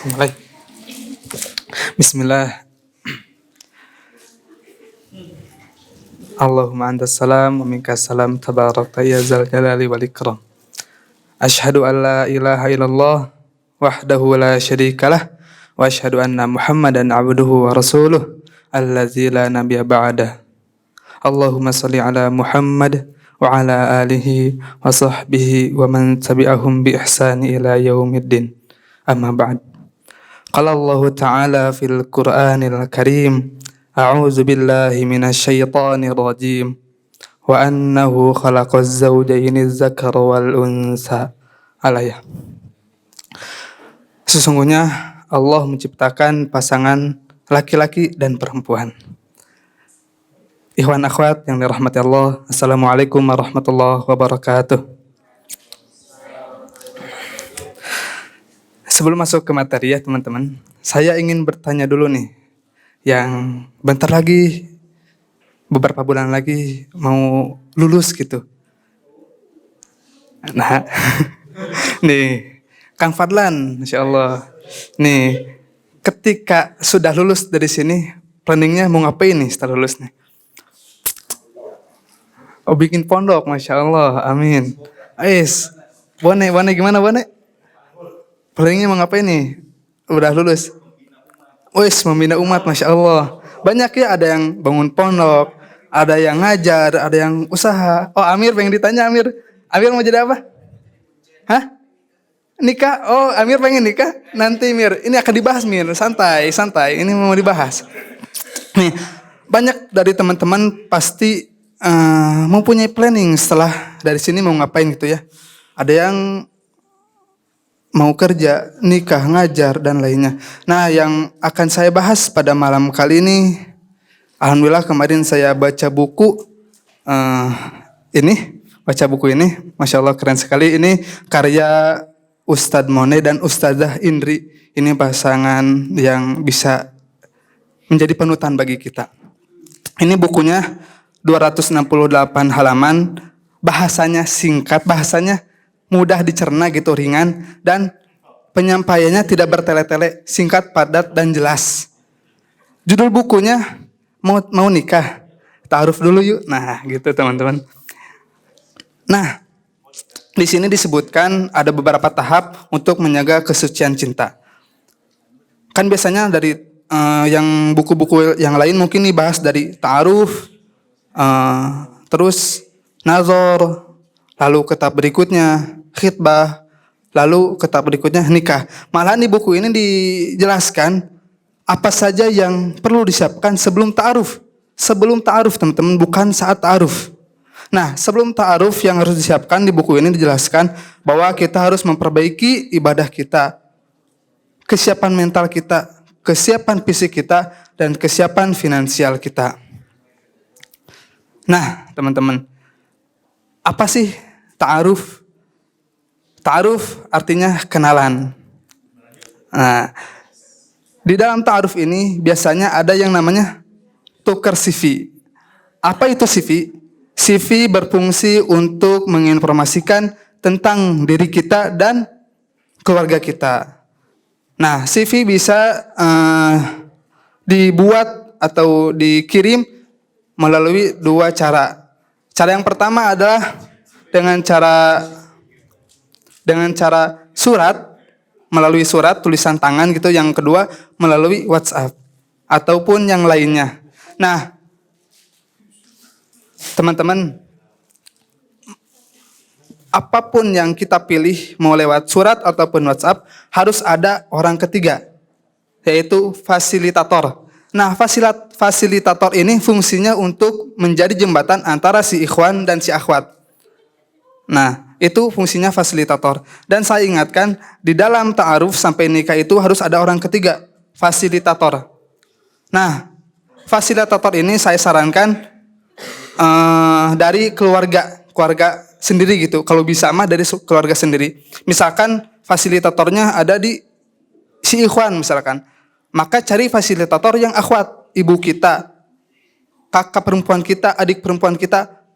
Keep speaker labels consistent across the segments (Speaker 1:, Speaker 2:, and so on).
Speaker 1: Mulai. Bismillah. Allahumma antas salam wa minkas salam tabarakta ya zal jalali wal ikram. Asyhadu an la ilaha illallah wahdahu la syarikalah wa asyhadu anna Muhammadan abduhu wa rasuluh allazi la nabiyya ba'dah. Allahumma shalli ala Muhammad wa ala alihi wa sahbihi wa man tabi'ahum bi ihsani ila yaumiddin. Amma ba'd. Qala Allah Ta'ala fil Qur'anil Karim, a'udzu billahi minasy syaithanir rajim. Wa annahu khalaqaz zawjaini dzakara wal unsa. Al-ayah. Sesungguhnya Allah menciptakan pasangan laki-laki dan perempuan. Ikhwan akhwat yang dirahmati Allah, Assalamualaikum warahmatullahi wabarakatuh. Sebelum masuk ke materi ya teman-teman, saya ingin bertanya dulu nih, yang bentar lagi, beberapa bulan lagi mau lulus gitu. Nah, nih, Kang Fadlan, Masya Allah. Nih, ketika sudah lulus dari sini, planningnya mau ngapain nih setelah lulus nih? Oh, bikin pondok, Masya Allah, amin. Ais, Bone gimana Bone? Planningnya mau ngapain nih? Udah lulus? Wis, membina umat, Masya Allah. Banyak ya, ada yang bangun pondok, ada yang ngajar, ada yang usaha. Oh, Amir pengen ditanya, Amir. Amir mau jadi apa? Hah? Nikah? Oh, Amir pengen nikah? Nanti, Mir. Ini akan dibahas, Mir. Santai. Ini mau dibahas. Nih, banyak dari teman-teman pasti mempunyai planning setelah dari sini mau ngapain gitu ya. Ada yang mau kerja, nikah, ngajar, dan lainnya. Nah, yang akan saya bahas pada malam kali ini, alhamdulillah kemarin saya baca buku ini, Masya Allah keren sekali. Ini karya Ustadz Mone dan Ustadzah Indri. Ini pasangan yang bisa menjadi panutan bagi kita. Ini bukunya 268 halaman, bahasanya singkat, bahasanya mudah dicerna gitu, ringan, dan penyampaiannya tidak bertele-tele, singkat, padat, dan jelas. Judul bukunya mau nikah, ta'aruf dulu yuk. Nah, gitu teman-teman. Nah, di sini disebutkan ada beberapa tahap untuk menjaga kesucian cinta. Kan biasanya dari yang buku-buku yang lain mungkin dibahas dari ta'aruf, terus nazar, lalu ke tahap berikutnya khitbah, lalu ke tahap berikutnya nikah. Malahan di buku ini dijelaskan apa saja yang perlu disiapkan sebelum ta'aruf. Sebelum ta'aruf teman-teman, bukan saat ta'aruf. Nah, sebelum ta'aruf yang harus disiapkan di buku ini dijelaskan bahwa kita harus memperbaiki ibadah kita, kesiapan mental kita, kesiapan fisik kita, dan kesiapan finansial kita. Nah, teman-teman, apa sih ta'aruf? Ta'aruf artinya kenalan. Nah, di dalam ta'aruf ini biasanya ada yang namanya tukar CV. Apa itu CV? CV berfungsi untuk menginformasikan tentang diri kita dan keluarga kita. Nah, CV bisa dibuat atau dikirim melalui dua cara. Cara yang pertama adalah dengan cara surat, melalui surat tulisan tangan gitu. Yang kedua melalui WhatsApp ataupun yang lainnya. Nah, teman-teman, apapun yang kita pilih mau lewat surat ataupun WhatsApp harus ada orang ketiga, yaitu fasilitator. Nah, fasilitator ini fungsinya untuk menjadi jembatan antara si ikhwan dan si akhwat. Nah, itu fungsinya fasilitator. Dan saya ingatkan, di dalam ta'aruf sampai nikah itu harus ada orang ketiga, fasilitator. Nah, fasilitator ini saya sarankan dari keluarga sendiri gitu. Kalau bisa mah dari keluarga sendiri. Misalkan fasilitatornya ada di si ikhwan misalkan, maka cari fasilitator yang akhwat, ibu kita, kakak perempuan kita, adik perempuan kita.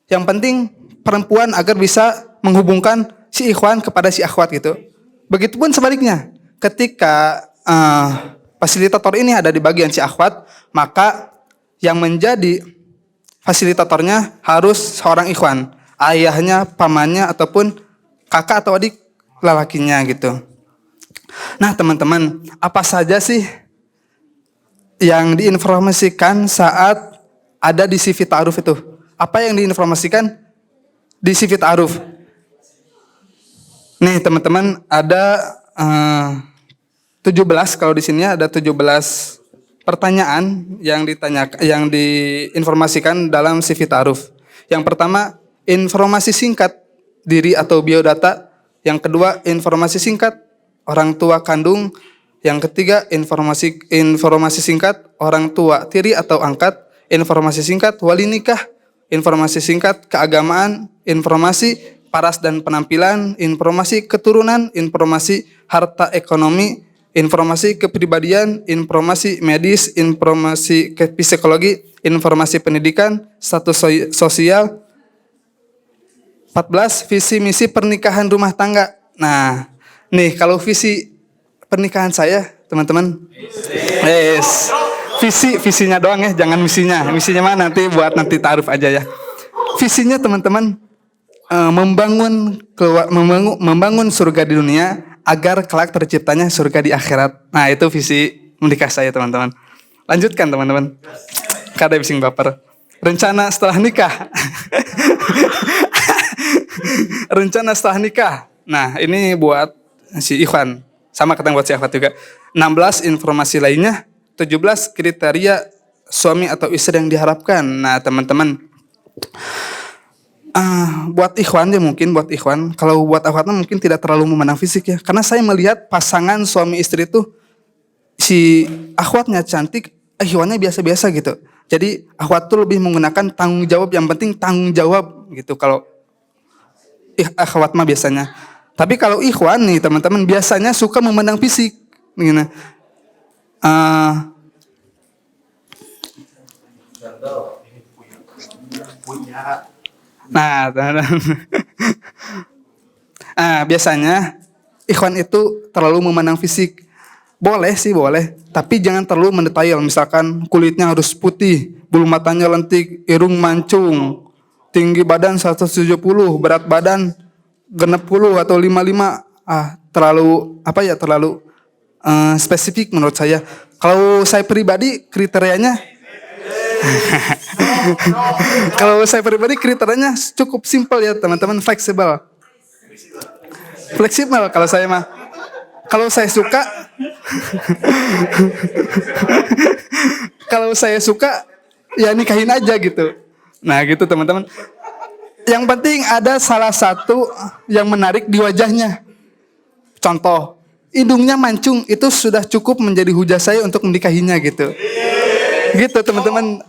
Speaker 1: Yang penting perempuan agar bisa menghubungkan si ikhwan kepada si akhwat gitu. Begitupun sebaliknya, ketika eh, fasilitator ini ada di bagian si akhwat, maka yang menjadi fasilitatornya harus seorang ikhwan, ayahnya, pamannya, ataupun kakak atau adik lelakinya gitu. Nah teman-teman, apa saja sih yang diinformasikan saat ada di CV Ta'aruf itu? Apa yang diinformasikan di CV Ta'aruf? Nih teman-teman, ada 17, kalau di sini ada 17 pertanyaan yang diinformasikan dalam CV Ta'aruf. Yang pertama, informasi singkat diri atau biodata. Yang kedua, informasi singkat orang tua kandung. Yang ketiga, informasi singkat orang tua tiri atau angkat. Informasi singkat wali nikah. Informasi singkat keagamaan. Informasi paras dan penampilan. Informasi keturunan. Informasi harta ekonomi. Informasi kepribadian. Informasi medis. Informasi psikologi. Informasi pendidikan. Status sosial. 14. Visi misi pernikahan rumah tangga. Nah, nih kalau visi pernikahan saya, teman-teman. Yes. Visinya doang ya, jangan misinya. Misinya mah nanti buat nanti ta'aruf aja ya. Visinya teman-teman membangun surga di dunia agar kelak terciptanya surga di akhirat. Nah, itu visi menikah saya, teman-teman. Lanjutkan, teman-teman. Kada bising baper. Rencana setelah nikah. Rencana setelah nikah. Nah, ini buat si ikhwan. Sama ketemu buat si akhwat juga. 16 informasi lainnya. 17 kriteria suami atau istri yang diharapkan. Nah, teman-teman. Buat ikhwan ya mungkin, buat ikhwan. Kalau buat akhwatnya mungkin tidak terlalu memandang fisik ya. Karena saya melihat pasangan suami istri itu, si akhwatnya cantik, ikhwannya biasa-biasa gitu. Jadi akhwat tuh lebih menggunakan tanggung jawab, yang penting tanggung jawab gitu. Kalau akhwat mah biasanya. Tapi kalau ikhwan nih teman-teman biasanya suka memandang fisik. Begini. Nah, biasanya ikhwan itu terlalu memandang fisik. Boleh sih boleh, tapi jangan terlalu mendetail. Misalkan kulitnya harus putih, bulu matanya lentik, irung mancung, tinggi badan 170, berat badan 60 atau 55. Terlalu terlalu spesifik menurut saya. Kalau saya pribadi kriterianya kalau saya pribadi kriterianya cukup simpel ya teman-teman, fleksibel. Fleksibel kalau saya mah. Kalau saya suka kalau saya suka ya nikahin aja gitu. Nah, gitu teman-teman. Yang penting ada salah satu yang menarik di wajahnya. Contoh, hidungnya mancung, itu sudah cukup menjadi hujah saya untuk menikahinya gitu. Gitu teman-teman.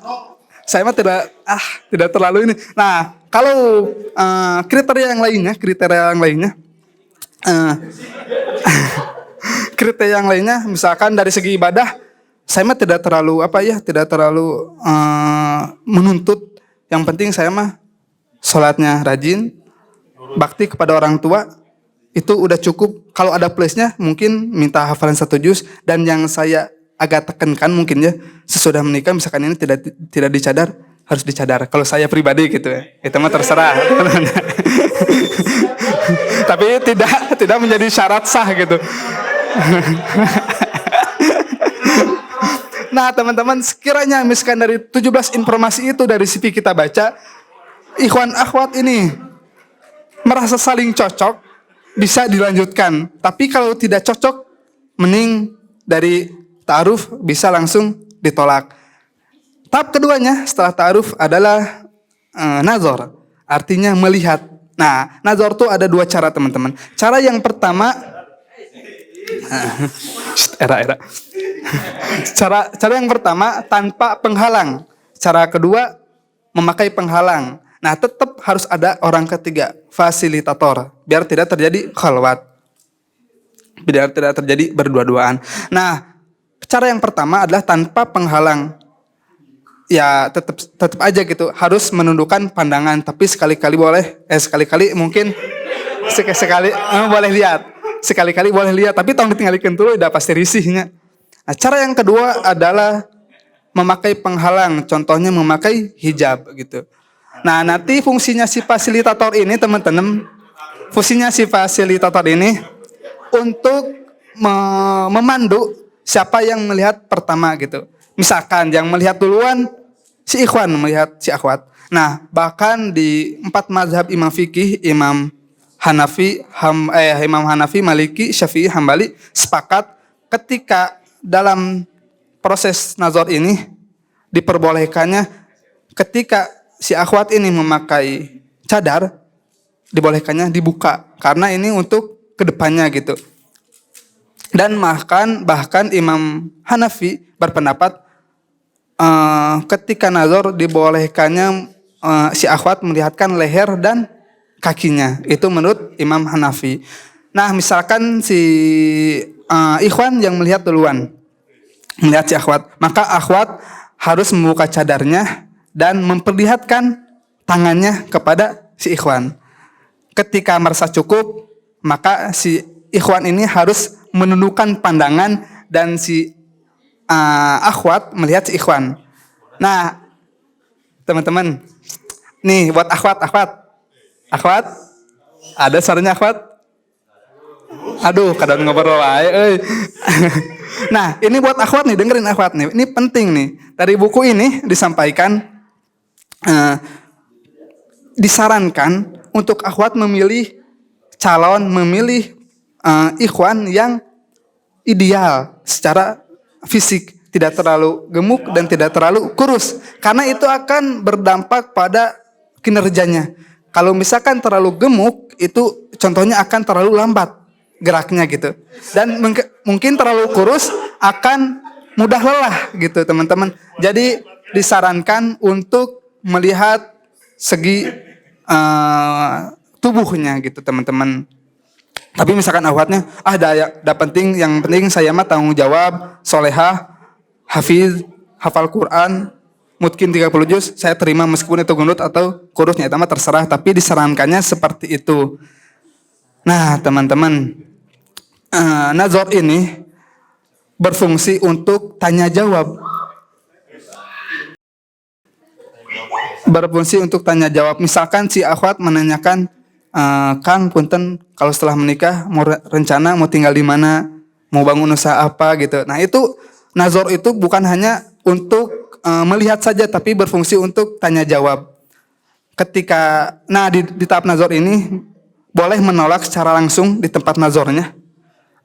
Speaker 1: Saya mah tidak terlalu ini. Nah, kalau kriteria yang lainnya kriteria yang lainnya misalkan dari segi ibadah, saya mah tidak terlalu menuntut. Yang penting saya mah sholatnya rajin, bakti kepada orang tua, itu udah cukup. Kalau ada plusnya mungkin minta hafalan 1 juz. Dan yang saya agak tekankan mungkin ya, sesudah menikah misalkan ini tidak dicadar, harus dicadar. Kalau saya pribadi gitu ya, itu mah terserah. Tapi tidak menjadi syarat sah gitu. Nah teman-teman, sekiranya misalkan dari 17 informasi itu dari CV kita baca, ikhwan akhwat ini merasa saling cocok, bisa dilanjutkan. Tapi kalau tidak cocok, mending dari ta'aruf bisa langsung ditolak. Tahap keduanya setelah ta'aruf adalah nazar, artinya melihat. Nah, nazar itu ada 2 cara teman-teman. Cara yang pertama, cara yang pertama tanpa penghalang. Cara kedua memakai penghalang. Nah, tetap harus ada orang ketiga, fasilitator, biar tidak terjadi khalwat, biar tidak terjadi berdua-duaan. Nah, cara yang pertama adalah tanpa penghalang. Ya tetap aja gitu, harus menundukkan pandangan, tapi sekali-kali boleh, sekali-kali mungkin sekali boleh lihat. sekali-kali boleh lihat, tapi tolong ditinggalkan dulu, udah pasti risihnya. Nah, cara yang kedua adalah memakai penghalang, contohnya memakai hijab gitu. Nah, nanti fungsinya si fasilitator ini teman-teman, fungsinya si fasilitator ini untuk memandu siapa yang melihat pertama gitu. Misalkan yang melihat duluan si ikhwan melihat si akhwat. Nah, bahkan di 4 mazhab imam fikih, Imam Hanafi, Maliki, Syafi'i, Hambali sepakat ketika dalam proses nazar ini diperbolehkannya ketika si akhwat ini memakai cadar, dibolehkannya dibuka karena ini untuk kedepannya gitu. Dan bahkan Imam Hanafi berpendapat ketika nazar dibolehkannya si akhwat melihatkan leher dan kakinya. Itu menurut Imam Hanafi. Nah, misalkan si ikhwan yang melihat duluan melihat si akhwat, maka akhwat harus membuka cadarnya dan memperlihatkan tangannya kepada si ikhwan. Ketika merasa cukup, maka si ikhwan ini harus menundukkan pandangan dan si akhwat melihat si ikhwan. Nah, teman-teman, nih buat akhwat, ada suaranya akhwat? Aduh, kadang ngobrol wae. Nah, ini buat akhwat nih, dengerin akhwat nih. Ini penting nih. Dari buku ini disampaikan disarankan untuk akhwat memilih ikhwan yang ideal secara fisik, tidak terlalu gemuk dan tidak terlalu kurus, karena itu akan berdampak pada kinerjanya. Kalau misalkan terlalu gemuk, itu contohnya akan terlalu lambat geraknya gitu, dan mungkin terlalu kurus akan mudah lelah gitu teman-teman. Jadi disarankan untuk melihat segi tubuhnya gitu teman-teman. Tapi misalkan akhwatnya ada penting, yang penting saya mah tanggung jawab, solehah, hafiz, hafal Quran, mungkin 30 juz, saya terima meskipun itu gendut atau kurusnya, itu mah terserah, tapi disarankannya seperti itu. Nah, teman-teman, nazar ini berfungsi untuk tanya jawab. Misalkan si akhwat menanyakan, Kang, punten, kalau setelah menikah mau rencana mau tinggal di mana, mau bangun usaha apa gitu. Nah, itu nazar itu bukan hanya untuk melihat saja, tapi berfungsi untuk tanya jawab. Di tahap nazar ini boleh menolak secara langsung di tempat nazarnya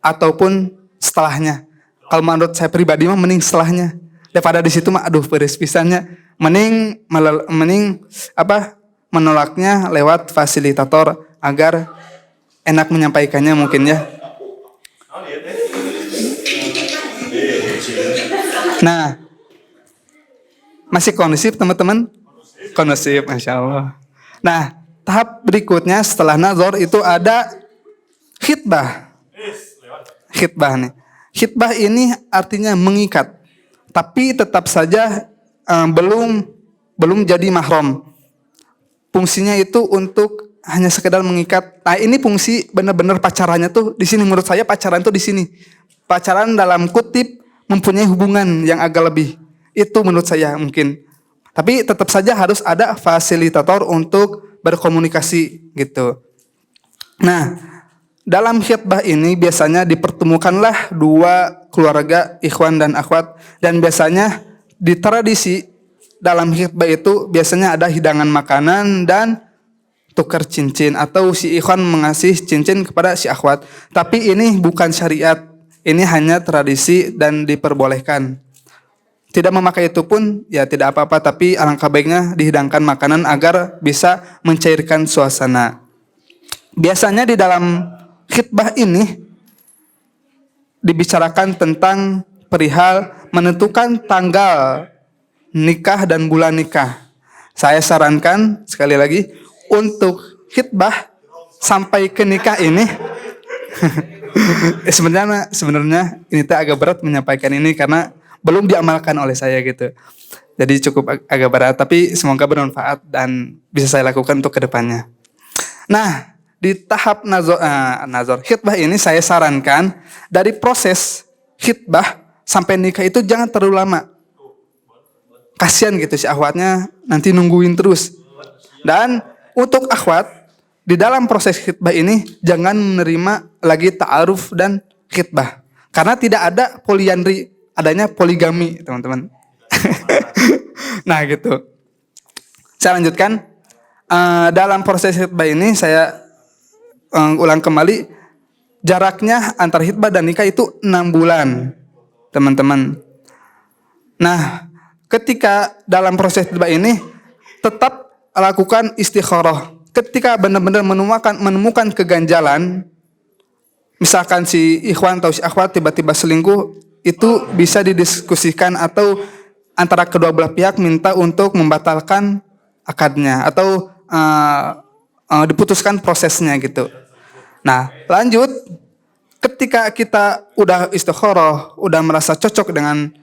Speaker 1: ataupun setelahnya. Kalau menurut saya pribadi mah mending setelahnya. Daripada di situ mah beres pisannya. Mending menolaknya lewat fasilitator agar enak menyampaikannya mungkin ya. Nah, masih kondusif teman-teman? Kondusif, Masya Allah. Nah, tahap berikutnya setelah nazar itu ada khitbah. Khitbah nih. Khitbah ini artinya mengikat, tapi tetap saja belum jadi mahram. Fungsinya itu untuk hanya sekedar mengikat. Nah, ini fungsi benar-benar pacarannya tuh di sini. Menurut saya pacaran tuh di sini. Pacaran dalam kutip mempunyai hubungan yang agak lebih. Itu menurut saya mungkin. Tapi tetap saja harus ada fasilitator untuk berkomunikasi gitu. Nah, dalam khitbah ini biasanya dipertemukanlah dua keluarga, ikhwan dan akhwat, dan biasanya di tradisi dalam khitbah itu biasanya ada hidangan makanan dan tukar cincin, atau si ikhwan mengasih cincin kepada si akhwat. Tapi ini bukan syariat, ini hanya tradisi dan diperbolehkan. Tidak memakai itu pun ya tidak apa-apa, tapi alangkah baiknya dihidangkan makanan agar bisa mencairkan suasana. Biasanya di dalam khitbah ini dibicarakan tentang perihal menentukan tanggal nikah dan bulan nikah. Saya sarankan sekali lagi untuk khitbah sampai ke nikah ini sebenarnya ini agak berat menyampaikan ini karena belum diamalkan oleh saya gitu. Jadi cukup agak berat, tapi semoga bermanfaat dan bisa saya lakukan untuk kedepannya. Nah, di tahap nazar khitbah ini saya sarankan dari proses khitbah sampai nikah itu jangan terlalu lama. Kasihan gitu si akhwatnya nanti nungguin terus. Dan untuk akhwat di dalam proses khitbah ini jangan menerima lagi ta'aruf dan khitbah. Karena tidak ada poliandri, adanya poligami, teman-teman. Nah, gitu. Saya lanjutkan. Dalam proses khitbah ini saya ulang kembali, jaraknya antara khitbah dan nikah itu 6 bulan, teman-teman. Nah, ketika dalam proses khitbah ini tetap lakukan istikharah. Ketika benar-benar menemukan keganjalan, misalkan si ikhwan atau si akhwat tiba-tiba selingkuh, itu bisa didiskusikan atau antara kedua belah pihak minta untuk membatalkan akadnya atau diputuskan prosesnya gitu. Nah, lanjut, ketika kita udah istikharah, udah merasa cocok dengan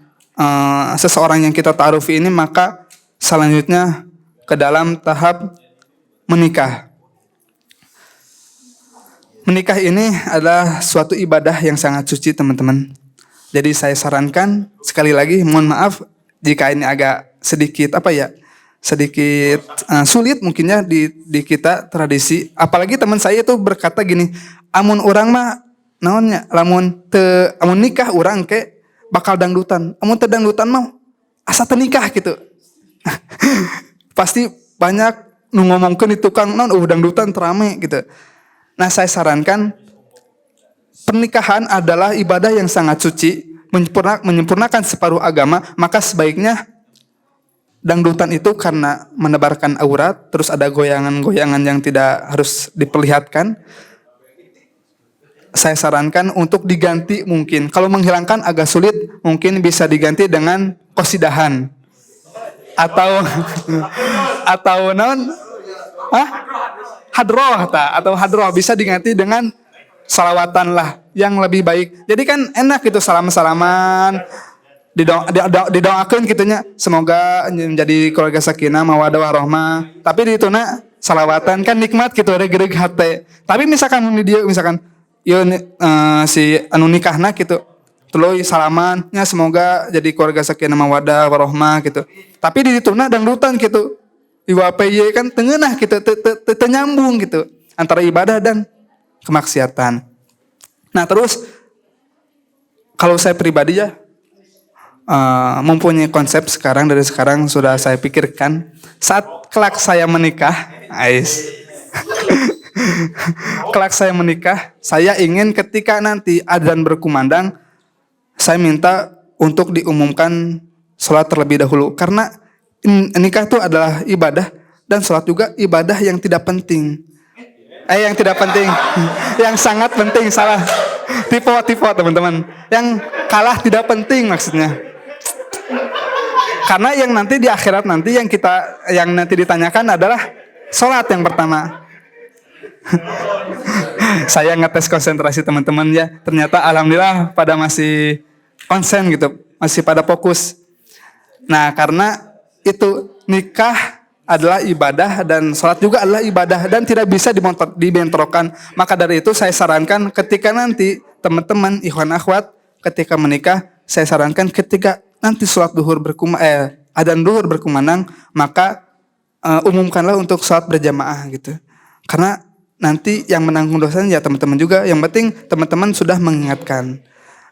Speaker 1: seseorang yang kita ta'arufi ini, maka selanjutnya ke dalam tahap menikah. Menikah ini adalah suatu ibadah yang sangat suci, teman-teman. Jadi saya sarankan, sekali lagi mohon maaf jika ini agak sedikit sedikit sulit mungkinnya di kita tradisi. Apalagi teman saya itu berkata gini, amun orang mah naonnya, amun nikah orang ke bakal dangdutan. Amun teu dangdutan mah asa teu nikah gitu. Pasti banyak nu ngomongkeun di tukang naon dangdutan terame gitu. Nah, saya sarankan pernikahan adalah ibadah yang sangat suci, menyempurnakan separuh agama, maka sebaiknya dangdutan itu karena menebarkan aurat, terus ada goyangan-goyangan yang tidak harus diperlihatkan. Saya sarankan untuk diganti mungkin. Kalau menghilangkan agak sulit, mungkin bisa diganti dengan qasidahan. Atau hadroh bisa diganti dengan salawatan lah yang lebih baik. Jadi kan enak gitu salam-salaman, didoakeun gitunya, semoga menjadi keluarga sakinah mawaddah warahmah. Tapi di ituna salawatan kan nikmat gitu, reg-reg hate. Tapi misalkan di dia si anu nikahna gitu, tuluy salamannya semoga jadi keluarga sakinah mawaddah warahmah gitu. Tapi di ituna dangdutan gitu. IWPY kan tengenah gitu, nyambung gitu antara ibadah dan kemaksiatan. Nah, terus kalau saya pribadi ya mempunyai konsep dari sekarang sudah saya pikirkan saat kelak saya menikah, kelak saya menikah, saya ingin ketika nanti adzan berkumandang, saya minta untuk diumumkan sholat terlebih dahulu, karena nikah itu adalah ibadah dan sholat juga ibadah yang tidak penting. Yang sangat penting, salah. Tipe teman-teman. Yang kalah tidak penting maksudnya. Karena yang nanti di akhirat nanti yang nanti ditanyakan adalah sholat yang pertama. Saya ngetes konsentrasi teman-teman ya. Ternyata alhamdulillah pada masih konsen gitu, masih pada fokus. Nah, karena itu nikah adalah ibadah dan sholat juga adalah ibadah dan tidak bisa dibentrokan. Maka dari itu saya sarankan ketika nanti teman-teman ikhwan akhwat ketika menikah, saya sarankan ketika nanti sholat adzan duhur berkumandang, maka umumkanlah untuk sholat berjamaah gitu. Karena nanti yang menanggung dosanya ya teman-teman juga. Yang penting teman-teman sudah mengingatkan.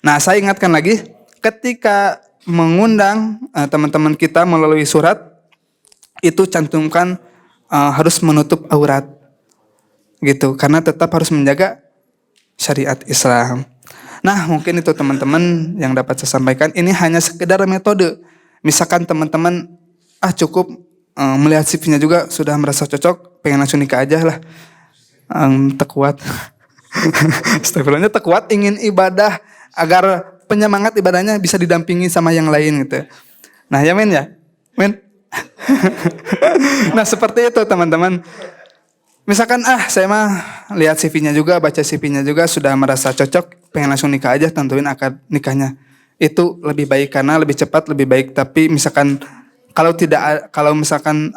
Speaker 1: Nah, saya ingatkan lagi, ketika mengundang teman-teman kita melalui surat, itu cantumkan harus menutup aurat gitu, karena tetap harus menjaga syariat Islam. Nah, mungkin itu teman-teman yang dapat saya sampaikan. Ini hanya sekedar metode. Misalkan teman-teman cukup melihat CV-nya juga sudah merasa cocok, pengen langsung nikah aja lah, tekuat. Astagfirullahnya tekuat, ingin ibadah agar penyemangat ibadahnya bisa didampingi sama yang lain gitu. Nah, ya men. Nah, seperti itu teman-teman. Misalkan saya mah lihat CV-nya juga, baca CV-nya juga sudah merasa cocok, pengen langsung nikah aja, tentuin akad nikahnya. Itu lebih baik karena lebih cepat, lebih baik. Tapi misalkan kalau misalkan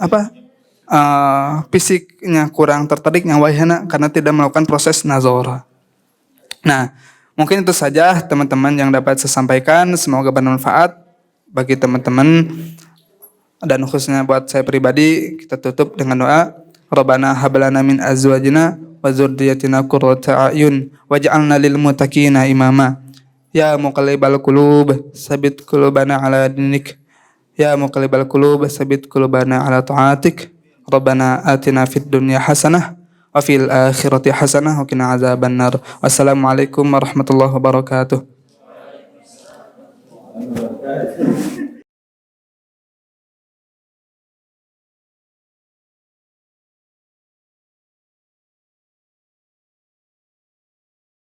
Speaker 1: fisiknya kurang tertarik nyawahana karena tidak melakukan proses nazar. Nah, mungkin itu saja teman-teman yang dapat saya sampaikan. Semoga bermanfaat bagi teman-teman dan khususnya buat saya pribadi. Kita tutup dengan doa. Rabbana hablana min azwajina wa dzurriyyatina qurrata a'yun waj'alna lil muttaqina imama. Ya muqallibal qulub, tsabit qulubana ala dinik. Ya muqallibal qulub, tsabit qulubana ala ta'atik. Rabbana atina fid dunya hasanah wa fil akhirati hasanah wa qina adzabannar. Wassalamualaikum warahmatullahi wabarakatuh.